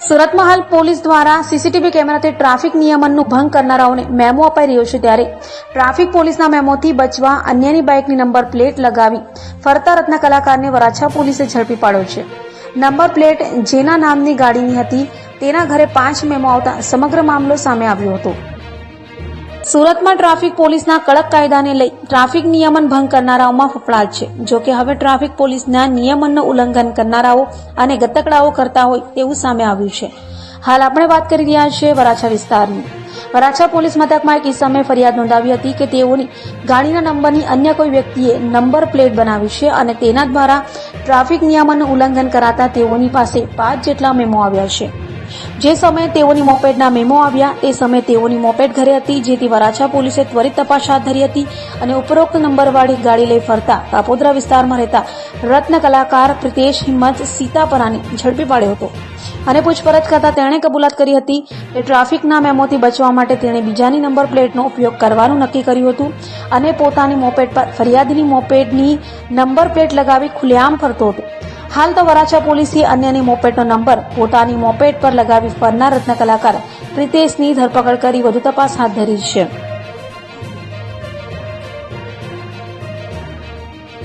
સુરતમાં હાલ પોલીસ દ્વારા સીસીટીવી કેમેરાથી ટ્રાફિક નિયમનનું ભંગ કરનારાઓને મેમો અપાઈ રહ્યો છે, ત્યારે ટ્રાફિક પોલીસના મેમોથી બચવા અન્યની બાઇકની નંબર પ્લેટ લગાવી ફરતા રત્ન કલાકારને વરાછા પોલીસે ઝડપી પાડ્યો છે. નંબર પ્લેટ જેના નામની ગાડીની હતી તેના ઘરે 5 મેમો આવતા સમગ્ર મામલો સામે આવ્યો હતો. સુરતમાં ટ્રાફિક પોલીસના કડક કાયદાને લઈ ટ્રાફિક નિયમન ભંગ કરનારાઓમાં ફફડાટ છે. જોકે હવે ટ્રાફિક પોલીસના નિયમનનું ઉલ્લંઘન કરનારાઓ અને ગતકડાઓ કરતા હોય તેવું સામે આવ્યું છે. હાલ આપણે વાત કરી રહ્યા છીએ વરાછા વિસ્તારની. વરાછા પોલીસ મથકમાં એક ઇસમે ફરિયાદ નોંધાવી હતી કે તેઓની ગાડીના નંબરની અન્ય કોઈ વ્યક્તિએ નંબર પ્લેટ બનાવી છે અને તેના દ્વારા ટ્રાફિક નિયમનનું ઉલ્લંઘન કરાતા તેઓની પાસે 5 જેટલા મેમો આવ્યા છે. જે સમયે તેઓની મોપેડના મેમો આવ્યા તે સમયે તેઓની મોપેડ ઘરે હતી, જેથી વરાછા પોલીસે ત્વરિત તપાસ હાથ ધરી હતી અને ઉપરોક્ત નંબરવાળી ગાડી લઈ ફરતા કાપોદ્રા વિસ્તારમાં રહેતા રત્ન કલાકાર પ્રિતેશ હિંમત સીતાપરાને ઝડપી પાડ્યો હતો અને પૂછપરછ કરતા તેણે કબૂલાત કરી હતી કે ટ્રાફિકના મેમોથી બચવા માટે તેણે બીજાની નંબર પ્લેટનો ઉપયોગ કરવાનું નક્કી કર્યું હતું અને પોતાની મોપેડ પર ફરિયાદીની મોપેડની નંબર પ્લેટ લગાવી ખુલ્લેઆમ ફરતો હતો. હાલ તો વરાછા પોલીસે અન્યની મોપેડનો નંબર પોતાની મોપેડ પર લગાવી ફરનાર રત્ન કલાકાર પ્રિતેશની ધરપકડ કરી વધુ તપાસ હાથ ધરી છે.